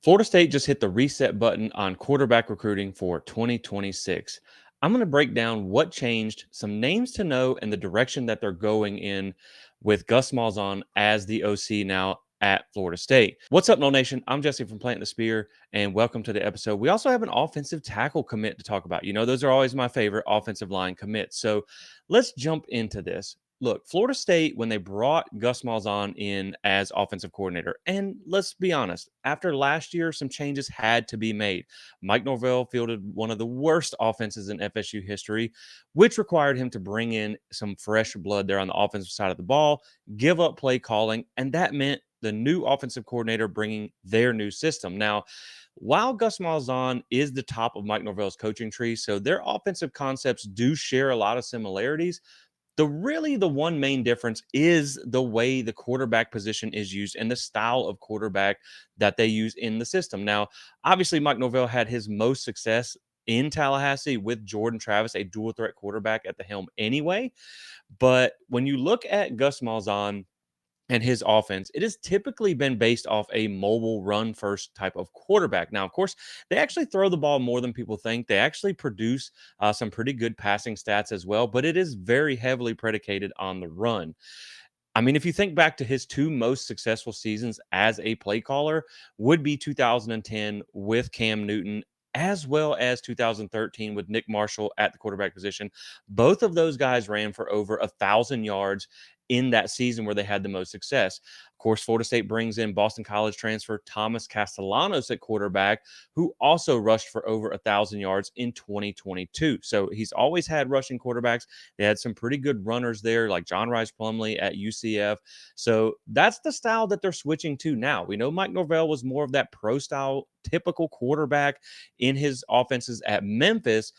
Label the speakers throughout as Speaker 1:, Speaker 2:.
Speaker 1: Florida State just hit the reset button on quarterback recruiting for 2026. I'm going to break down what changed, some names to know, and the direction that they're going in with Gus Malzahn as the OC now at Florida State. What's up, No Nation? I'm Jesse from Planting the Spear, and welcome to the episode. We also have an offensive tackle commit to talk about. You know, those are always my favorite offensive line commits. So let's jump into this. Look, Florida State, when they brought Gus Malzahn in as offensive coordinator, and let's be honest, after last year, some changes had to be made. Mike Norvell fielded one of the worst offenses in FSU history, which required him to bring in some fresh blood there on the offensive side of the ball, give up play calling, and that meant the new offensive coordinator bringing their new system. Now, while Gus Malzahn is the top of Mike Norvell's coaching tree, so their offensive concepts do share a lot of similarities. The one main difference is the way the quarterback position is used and the style of quarterback that they use in the system. Now, obviously, Mike Norvell had his most success in Tallahassee with Jordan Travis, a dual threat quarterback at the helm anyway. But when you look at Gus Malzahn and his offense, it has typically been based off a mobile run first type of quarterback. Now, of course, they actually throw the ball more than people think. They actually produce some pretty good passing stats as well, but it is very heavily predicated on the run. I mean, if you think back to his two most successful seasons as a play caller, would be 2010 with Cam Newton, as well as 2013 with Nick Marshall at the quarterback position. Both of those guys ran for over 1,000 yards in that season where they had the most success. Of course, Florida State brings in Boston College transfer Thomas Castellanos at quarterback, who also rushed for over 1,000 yards in 2022. So he's always had rushing quarterbacks. They had some pretty good runners there, like John Rice Plumlee at UCF. So that's the style that they're switching to now. We know Mike Norvell was more of that pro style, typical quarterback in his offenses at Memphis.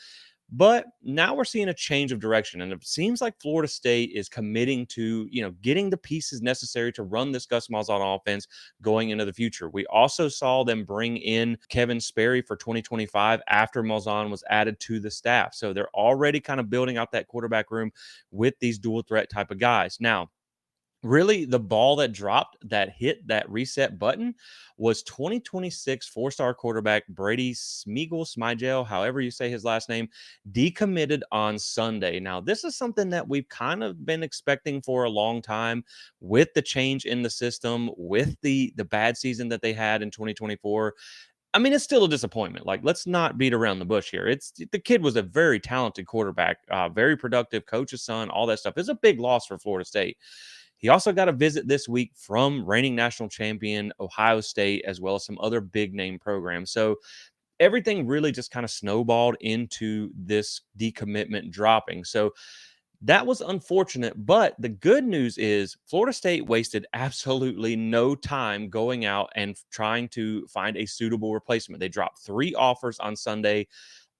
Speaker 1: But now we're seeing a change of direction, and it seems like Florida State is committing to, getting the pieces necessary to run this Gus Malzahn offense going into the future. We also saw them bring in Kevin Sperry for 2025 after Malzahn was added to the staff. So they're already kind of building out that quarterback room with these dual threat type of guys. Now, really, the ball that dropped that hit that reset button was 2026 four-star quarterback Brady Smigel, however you say his last name, decommitted on Sunday. Now, this is something that we've kind of been expecting for a long time with the change in the system, with the bad season that they had in 2024. I mean, it's still a disappointment. Like, let's not beat around the bush here. It's the kid was a very talented quarterback, very productive, coach's son, all that stuff. It's a big loss for Florida State. He also got a visit this week from reigning national champion Ohio State, as well as some other big name programs. So everything really just kind of snowballed into this decommitment dropping. So that was unfortunate, but the good news is Florida State wasted absolutely no time going out and trying to find a suitable replacement. They dropped 3 offers on Sunday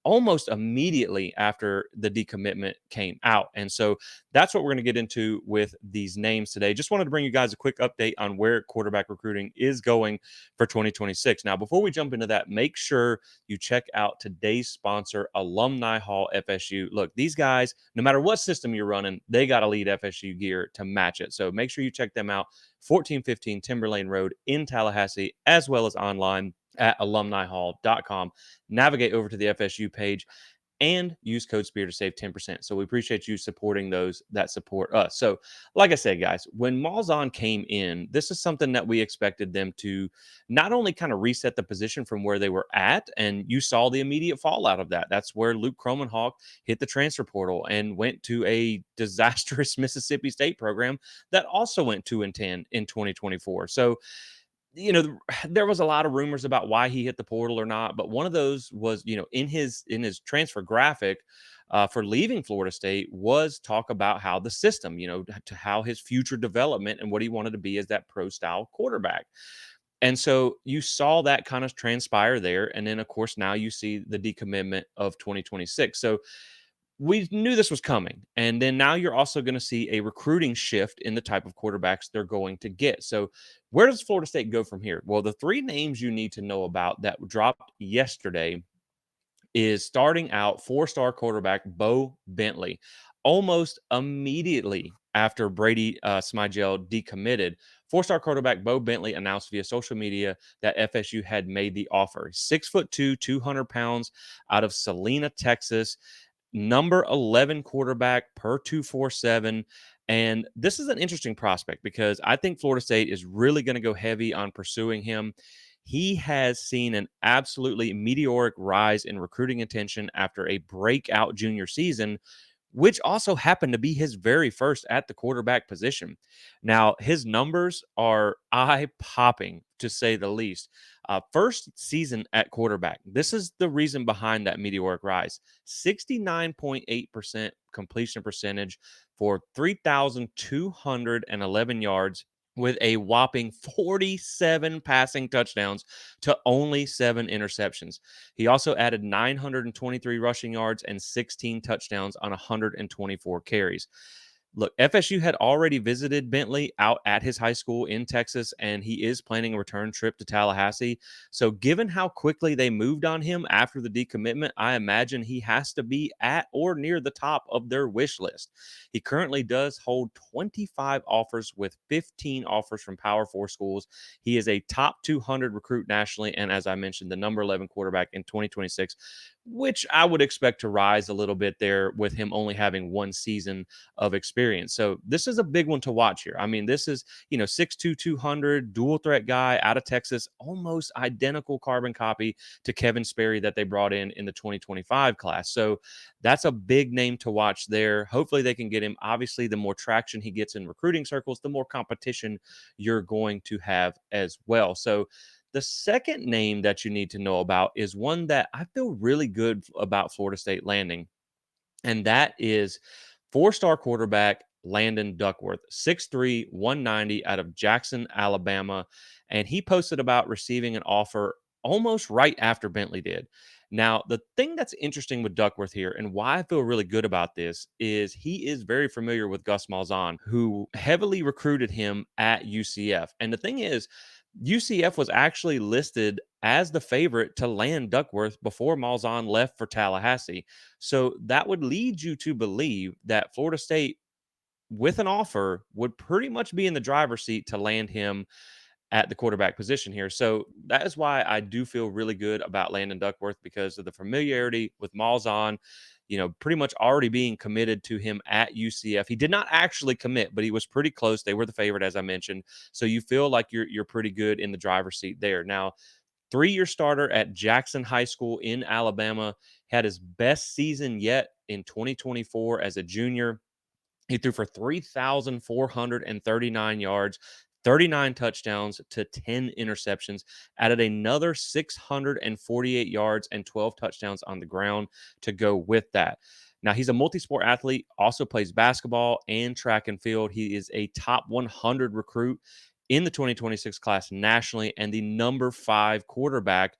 Speaker 1: almost immediately after the decommitment came out. And so that's what we're going to get into with these names today. Just wanted to bring you guys a quick update on where quarterback recruiting is going for 2026. Now, before we jump into that, make sure you check out today's sponsor, Alumni Hall FSU. Look, these guys, no matter what system you're running, they got to lead FSU gear to match it. So make sure you check them out, 1415 Timberlane Road in Tallahassee, as well as online at alumnihall.com. Navigate over to the FSU page and use code SPEAR to save 10%. So we appreciate you supporting those that support us. So, like I said, guys, when Malzahn came in, this is something that we expected them to not only kind of reset the position from where they were at, and you saw the immediate fallout of that. That's where Luke Kromenhawk hit the transfer portal and went to a disastrous Mississippi State program that also went 2-10 in 2024. So, there was a lot of rumors about why he hit the portal or not, but one of those was, in his transfer graphic for leaving Florida State was talk about how the system, to how his future development and what he wanted to be as that pro style quarterback. And so you saw that kind of transpire there. And then, of course, now you see the decommitment of 2026. So we knew this was coming. And then now you're also going to see a recruiting shift in the type of quarterbacks they're going to get. So where does Florida State go from here? Well, the 3 names you need to know about that dropped yesterday is starting out 4-star quarterback Bo Bentley. Almost immediately after Brady Smigel decommitted, four-star quarterback Bo Bentley announced via social media that FSU had made the offer. 6'2", 200 pounds, out of Salina, Texas, number 11 quarterback per 247. And this is an interesting prospect because I think Florida State is really going to go heavy on pursuing him. He has seen an absolutely meteoric rise in recruiting attention after a breakout junior season, which also happened to be his very first at the quarterback position. Now, his numbers are eye popping to say the least. First season at quarterback. This is the reason behind that meteoric rise. 69.8% completion percentage for 3,211 yards with a whopping 47 passing touchdowns to only 7 interceptions. He also added 923 rushing yards and 16 touchdowns on 124 carries. Look, FSU had already visited Bentley out at his high school in Texas, and he is planning a return trip to Tallahassee. So, given how quickly they moved on him after the decommitment, I imagine he has to be at or near the top of their wish list. He currently does hold 25 offers with 15 offers from Power Four schools. He is a top 200 recruit nationally, and as I mentioned, the number 11 quarterback in 2026, which I would expect to rise a little bit there with him only having one season of experience. So this is a big one to watch here. I mean, this is, 6'2", 200, dual threat guy out of Texas, almost identical carbon copy to Kevin Sperry that they brought in the 2025 class. So that's a big name to watch there. Hopefully they can get him. Obviously, the more traction he gets in recruiting circles, the more competition you're going to have as well. So the second name that you need to know about is one that I feel really good about Florida State landing, and that is four-star quarterback Landon Duckworth, 6'3", 190 out of Jackson, Alabama. And he posted about receiving an offer almost right after Bentley did. Now, the thing that's interesting with Duckworth here and why I feel really good about this is he is very familiar with Gus Malzahn, who heavily recruited him at UCF. And the thing is, UCF was actually listed as the favorite to land Duckworth before Malzahn left for Tallahassee. So that would lead you to believe that Florida State, with an offer, would pretty much be in the driver's seat to land him at the quarterback position here. So that is why I do feel really good about Landon Duckworth because of the familiarity with Malzahn, pretty much already being committed to him at UCF. He did not actually commit, but he was pretty close. They were the favorite, as I mentioned. So you feel like you're pretty good in the driver's seat there. Now, 3-year starter at Jackson High School in Alabama, had his best season yet in 2024 as a junior. He threw for 3,439 yards, 39 touchdowns to 10 interceptions, added another 648 yards and 12 touchdowns on the ground to go with that. Now, he's a multi-sport athlete, also plays basketball and track and field. He is a top 100 recruit in the 2026 class nationally and the number 5 quarterback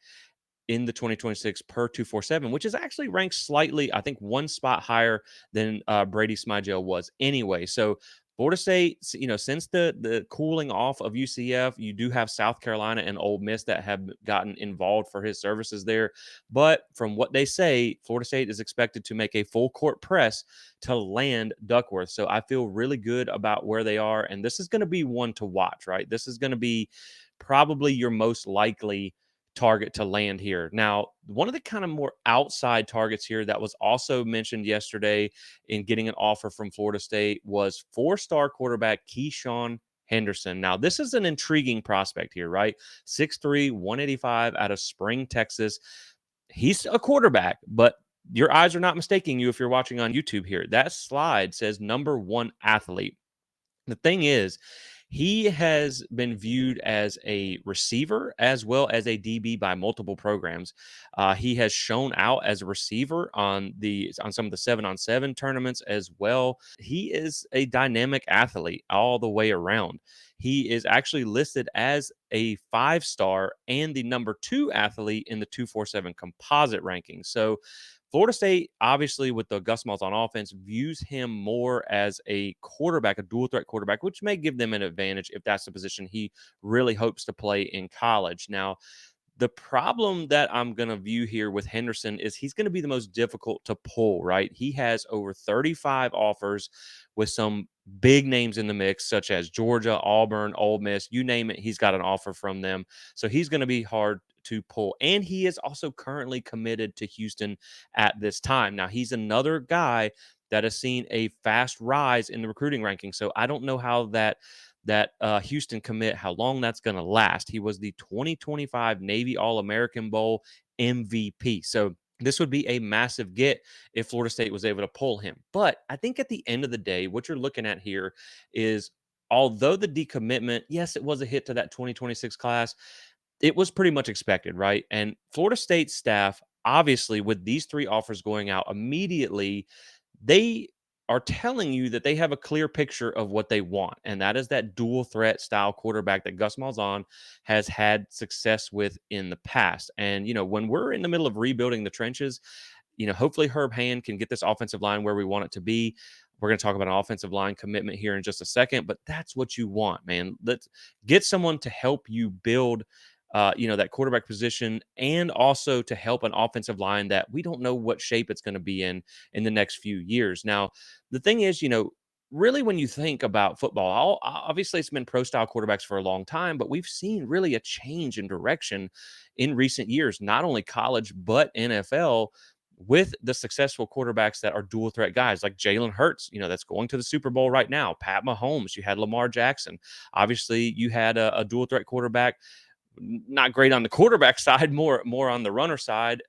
Speaker 1: in the 2026 per 247, which is actually ranked slightly, I think, one spot higher than Brady Smigel was anyway. So Florida State, since the cooling off of UCF, you do have South Carolina and Ole Miss that have gotten involved for his services there. But from what they say, Florida State is expected to make a full court press to land Duckworth. So I feel really good about where they are. And this is going to be one to watch, right? This is going to be probably your most likely target to land here. Now, one of the kind of more outside targets here that was also mentioned yesterday in getting an offer from Florida State was four-star quarterback Kesan Henderson. Now, this is an intriguing prospect here, right? 6'3", 185 out of Spring, Texas. He's a quarterback, but your eyes are not mistaking you if you're watching on YouTube here. That slide says number 1 athlete. The thing is, he has been viewed as a receiver as well as a DB by multiple programs. He has shown out as a receiver on some of the 7-on-7 tournaments as well. He is a dynamic athlete all the way around. He is actually listed as a 5-star and the number 2 athlete in the 247 composite ranking. So Florida State, obviously, with the Gus Malzahn offense, views him more as a quarterback, a dual threat quarterback, which may give them an advantage if that's the position he really hopes to play in college. Now, The problem that I'm going to view here with Henderson is he's going to be the most difficult to pull, right? He has over 35 offers with some big names in the mix, such as Georgia, Auburn, Ole Miss, you name it, he's got an offer from them. So he's going to be hard to pull. And he is also currently committed to Houston at this time. Now, he's another guy that has seen a fast rise in the recruiting ranking. So I don't know how that Houston commit, how long that's going to last. He was the 2025 Navy All-American Bowl MVP. So this would be a massive get if Florida State was able to pull him. But I think at the end of the day, what you're looking at here is although the decommitment, yes, it was a hit to that 2026 class, it was pretty much expected, right? And Florida State staff, obviously, with these three offers going out immediately, they are telling you that they have a clear picture of what they want, and that is that dual threat style quarterback that Gus Malzahn has had success with in the past. And when we're in the middle of rebuilding the trenches, hopefully Herb Hand can get this offensive line where we want it to be. We're going to talk about an offensive line commitment here in just a second, but that's what you want, man. Let's get someone to help you build that quarterback position, and also to help an offensive line that we don't know what shape it's going to be in the next few years. Now, the thing is, really when you think about football, obviously it's been pro style quarterbacks for a long time, but we've seen really a change in direction in recent years, not only college, but NFL, with the successful quarterbacks that are dual threat guys like Jalen Hurts, that's going to the Super Bowl right now. Pat Mahomes, you had Lamar Jackson. Obviously, you had a dual threat quarterback, not great on the quarterback side, more on the runner side.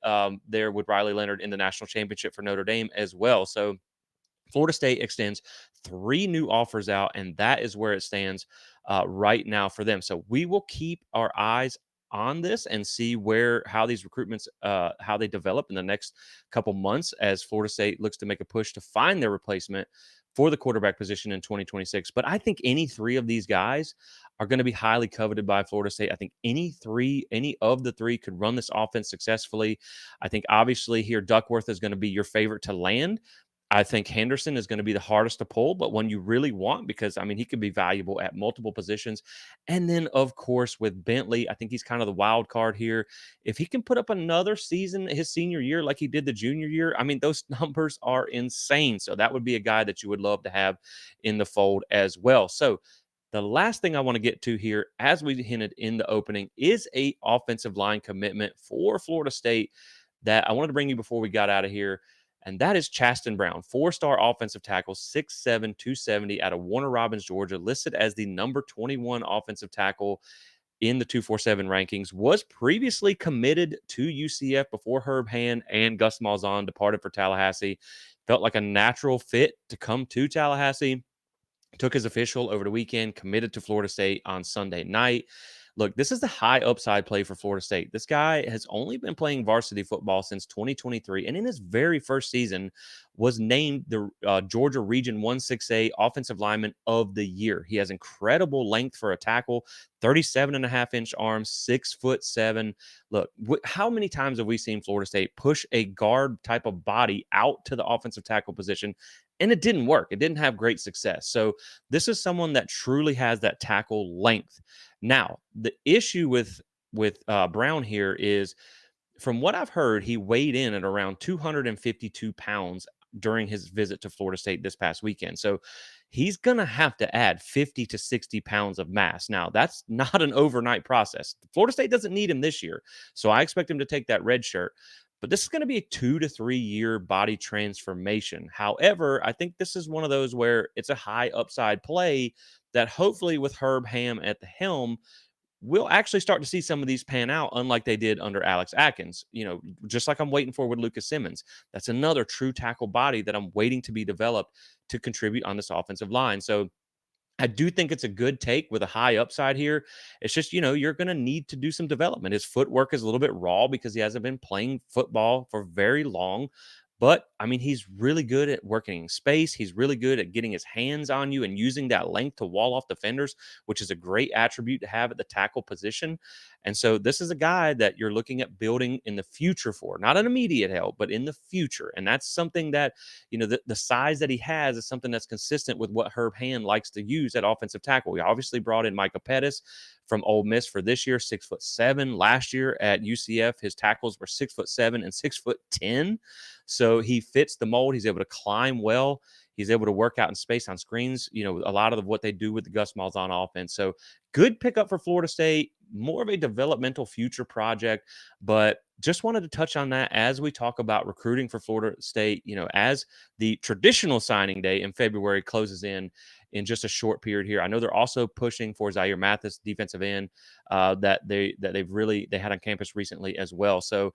Speaker 1: There with Riley Leonard in the national championship for Notre Dame as well. So Florida State extends three new offers out, and that is where it stands right now for them. So we will keep our eyes on this and see how these recruitments how they develop in the next couple months as Florida State looks to make a push to find their replacement for the quarterback position in 2026. But I think any three of these guys are going to be highly coveted by Florida State. I think any of the three could run this offense successfully. I think obviously here Duckworth is going to be your favorite to land. I think Henderson is going to be the hardest to pull, but one you really want because, I mean, he could be valuable at multiple positions. And then, of course, with Bentley, I think he's kind of the wild card here. If he can put up another season his senior year like he did the junior year, I mean, those numbers are insane. So that would be a guy that you would love to have in the fold as well. So the last thing I want to get to here, as we hinted in the opening, is a offensive line commitment for Florida State that I wanted to bring you before we got out of here, and that is Chast Brown, four-star offensive tackle, 6'7", 270 out of Warner Robins, Georgia, listed as the number 21 offensive tackle in the 247 rankings, was previously committed to UCF before Herb Hand and Gus Malzahn departed for Tallahassee. Felt like a natural fit to come to Tallahassee. Took his official over the weekend, committed to Florida State on Sunday night. Look, this is the high upside play for Florida State. This guy has only been playing varsity football since 2023, and in his very first season was named the Georgia Region 1-6A Offensive Lineman of the Year. He has incredible length for a tackle, 37.5-inch arms, 6'7". Look, how many times have we seen Florida State push a guard type of body out to the offensive tackle position? And it didn't work. It didn't have great success. So this is someone that truly has that tackle length. Now, the issue with Brown here is, from what I've heard, he weighed in at around 252 pounds during his visit to Florida State this past weekend. So he's going to have to add 50 to 60 pounds of mass. Now, that's not an overnight process. Florida State doesn't need him this year. So I expect him to take that red shirt. But this is going to be a 2 to 3 year body transformation. However, I think this is one of those where it's a high upside play that hopefully with Herb Ham at the helm, we'll actually start to see some of these pan out, unlike they did under Alex Atkins. Just like I'm waiting for with Lucas Simmons. That's another true tackle body that I'm waiting to be developed to contribute on this offensive line. So I do think it's a good take with a high upside here. It's just, you're going to need to do some development. His footwork is a little bit raw because he hasn't been playing football for very long. But, I mean, he's really good at working in space. He's really good at getting his hands on you and using that length to wall off defenders, which is a great attribute to have at the tackle position. And so this is a guy that you're looking at building in the future for, not an immediate help, but in the future. And that's something that, the size that he has is something that's consistent with what Herb Hand likes to use at offensive tackle. We obviously brought in Micah Pettis from Ole Miss for this year, 6'7". Last year at UCF, his tackles were 6'7" and 6'10". So he fits the mold. He's able to climb well. He's able to work out in space on screens, a lot of what they do with the Gus Malzahn offense. So good pickup for Florida State, more of a developmental future project, but just wanted to touch on that as we talk about recruiting for Florida State, as the traditional signing day in February closes in just a short period here. I know they're also pushing for Zaire Mathis, defensive end, they had on campus recently as well. So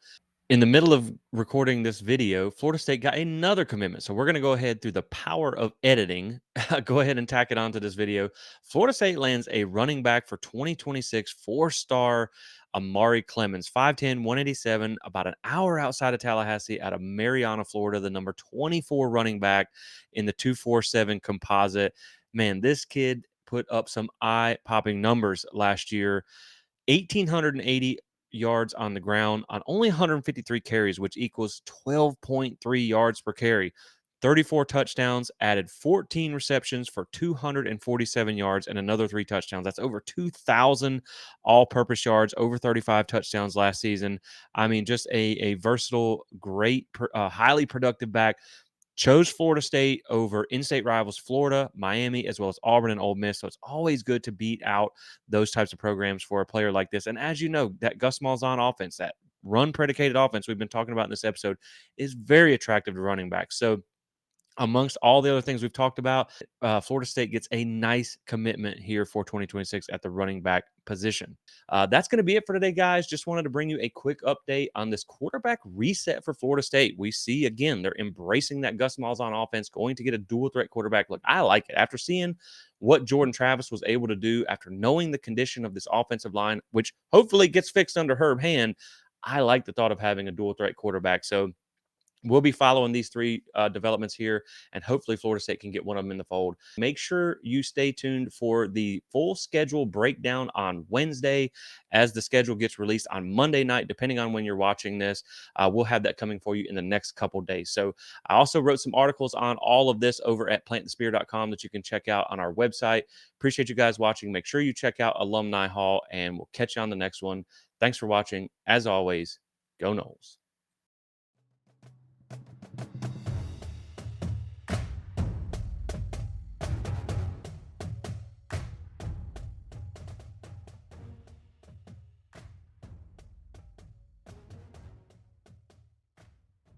Speaker 1: in the middle of recording this video, Florida State got another commitment. So we're going to go ahead through the power of editing. Go ahead and tack it onto this video. Florida State lands a running back for 2026, four-star Amario Clemens, 5'10", 187, about an hour outside of Tallahassee out of Marianna, Florida, the number 24 running back in the 247 composite. Man, this kid put up some eye-popping numbers last year. 1,880 yards on the ground on only 153 carries, which equals 12.3 yards per carry. 34 touchdowns, added 14 receptions for 247 yards and another 3 touchdowns. That's over 2,000 all-purpose yards, over 35 touchdowns last season. I mean, just a versatile, great, highly productive back. Chose Florida State over in-state rivals Florida, Miami, as well as Auburn and Ole Miss. So it's always good to beat out those types of programs for a player like this. And as you know, that Gus Malzahn offense, that run-predicated offense we've been talking about in this episode, is very attractive to running backs. So amongst all the other things we've talked about, Florida State gets a nice commitment here for 2026 at the running back position. That's going to be it for today, guys. Just wanted to bring you a quick update on this quarterback reset for Florida State. We see, again, they're embracing that Gus Malzahn offense, going to get a dual threat quarterback. Look, I like it. After seeing what Jordan Travis was able to do, after knowing the condition of this offensive line, which hopefully gets fixed under Herb Hand, I like the thought of having a dual threat quarterback. So we'll be following these three developments here, and hopefully Florida State can get one of them in the fold. Make sure you stay tuned for the full schedule breakdown on Wednesday as the schedule gets released on Monday night, depending on when you're watching this. We'll have that coming for you in the next couple days. So I also wrote some articles on all of this over at plantthespear.com that you can check out on our website. Appreciate you guys watching. Make sure you check out Alumni Hall, and we'll catch you on the next one. Thanks for watching. As always, go Noles.